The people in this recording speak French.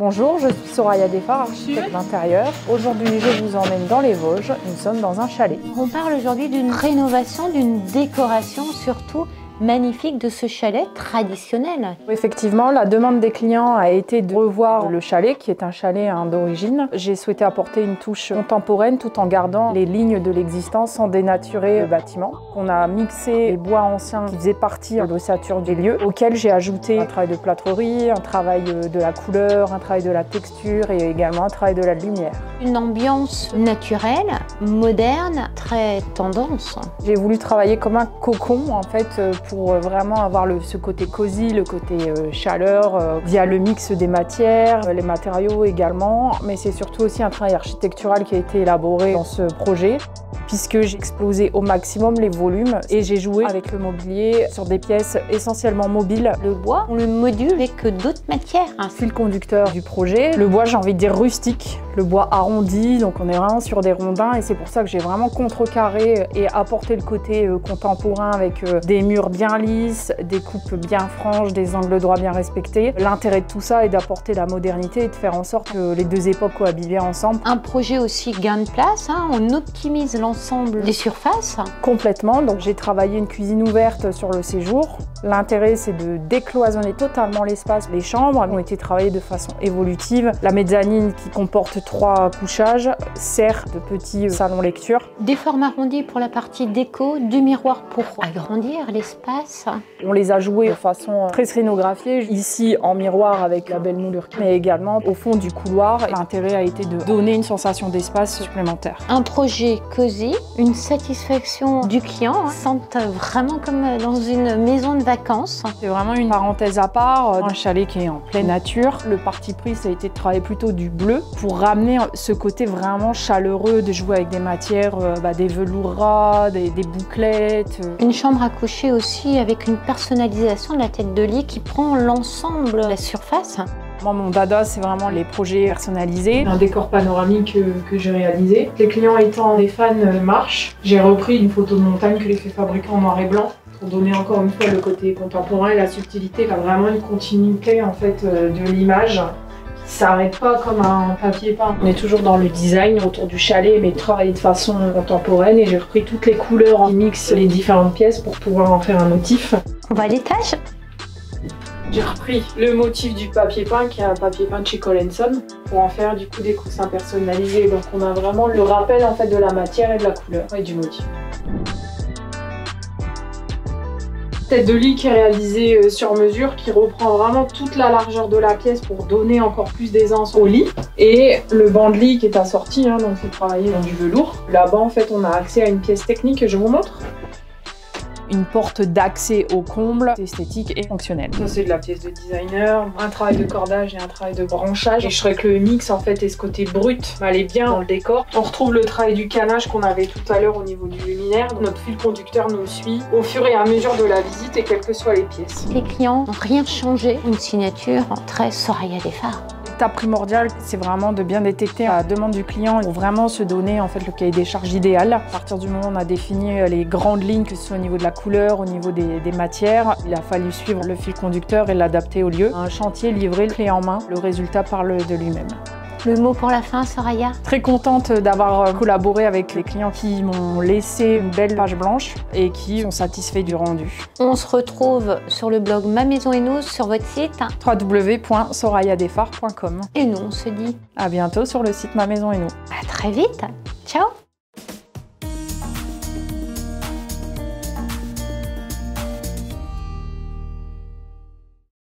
Bonjour, je suis Soraya Defar, architecte d'intérieur. Aujourd'hui, je vous emmène dans les Vosges. Nous sommes dans un chalet. On parle aujourd'hui d'une rénovation, d'une décoration surtout magnifique de ce chalet traditionnel. Effectivement, la demande des clients a été de revoir le chalet, qui est un chalet d'origine. J'ai souhaité apporter une touche contemporaine tout en gardant les lignes de l'existence sans dénaturer le bâtiment. On a mixé les bois anciens qui faisaient partie de l'ossature des lieux, auxquels j'ai ajouté un travail de plâtrerie, un travail de la couleur, un travail de la texture et également un travail de la lumière. Une ambiance naturelle, moderne, très tendance. J'ai voulu travailler comme un cocon en fait pour vraiment avoir ce côté cosy, le côté chaleur, via le mix des matières, les matériaux également, mais c'est surtout aussi un travail architectural qui a été élaboré dans ce projet, puisque j'ai explosé au maximum les volumes et j'ai joué avec le mobilier sur des pièces essentiellement mobiles. Le bois, on le module avec d'autres matières. Un fil conducteur du projet. Le bois, j'ai envie de dire rustique, le bois arrondi, donc on est vraiment sur des rondins et c'est pour ça que j'ai vraiment contrecarré et apporté le côté contemporain avec des murs bien lisses, des coupes bien franches, des angles droits bien respectés. L'intérêt de tout ça est d'apporter la modernité et de faire en sorte que les deux époques cohabitent bien ensemble. Un projet aussi gain de place, on optimise l'ensemble des surfaces. Complètement, donc j'ai travaillé une cuisine ouverte sur le séjour. L'intérêt c'est de décloisonner totalement l'espace. Les chambres ont été travaillées de façon évolutive. La mezzanine qui comporte 3 couchages sert de petit salon lecture. Des formes arrondies pour la partie déco, du miroir pour agrandir l'espace. On les a joués de façon très scénographiée, ici en miroir avec la belle moulure, mais également au fond du couloir. L'intérêt a été de donner une sensation d'espace supplémentaire. Un projet cosy, une satisfaction du client, on se sent vraiment comme dans une maison de vacances. C'est vraiment une parenthèse à part, un chalet qui est en pleine nature. Le parti pris, ça a été de travailler plutôt du bleu pour ramener ce côté vraiment chaleureux, de jouer avec des matières, des velours ras, des bouclettes. Une chambre à coucher aussi avec une personnalisation de la tête de lit qui prend l'ensemble de la surface. Moi, mon dada, c'est vraiment les projets personnalisés. Un décor panoramique que j'ai réalisé. Les clients étant des fans marche, j'ai repris une photo de montagne que j'ai fait fabriquer en noir et blanc pour donner encore une fois le côté contemporain et la subtilité. Il y a vraiment une continuité en fait de l'image qui s'arrête pas comme un papier peint. On est toujours dans le design autour du chalet, mais travaillé de façon contemporaine et j'ai repris toutes les couleurs qui mixent les différentes pièces pour pouvoir en faire un motif. On va à l'étage. J'ai repris le motif du papier peint qui est un papier peint de chez Collinson pour en faire du coup des coussins personnalisés. Donc on a vraiment le rappel en fait de la matière et de la couleur et du motif. Tête de lit qui est réalisée sur mesure, qui reprend vraiment toute la largeur de la pièce pour donner encore plus d'aisance au lit. Et le banc de lit qui est assorti, donc c'est travaillé dans du velours. Là-bas en fait on a accès à une pièce technique que je vous montre. Une porte d'accès au comble, esthétique et fonctionnelle. Ça c'est de la pièce de designer, un travail de cordage et un travail de branchage. Et je trouvais que le mix en fait et ce côté brut m'allait bien dans le décor. On retrouve le travail du canage qu'on avait tout à l'heure au niveau du luminaire. Notre fil conducteur nous suit au fur et à mesure de la visite et quelles que soient les pièces. Les clients n'ont rien changé, une signature très Soraya Defar. L'étape primordiale, c'est vraiment de bien détecter la demande du client pour vraiment se donner en fait le cahier des charges idéal. À partir du moment où on a défini les grandes lignes, que ce soit au niveau de la couleur, au niveau des matières, il a fallu suivre le fil conducteur et l'adapter au lieu. Un chantier livré clé en main, le résultat parle de lui-même. Le mot pour la fin, Soraya? Très contente d'avoir collaboré avec les clients qui m'ont laissé une belle page blanche et qui sont satisfaits du rendu. On se retrouve sur le blog Ma Maison et Nous, sur votre site www.sorayadefar.com. Et nous, on se dit à bientôt sur le site Ma Maison et Nous. à très vite.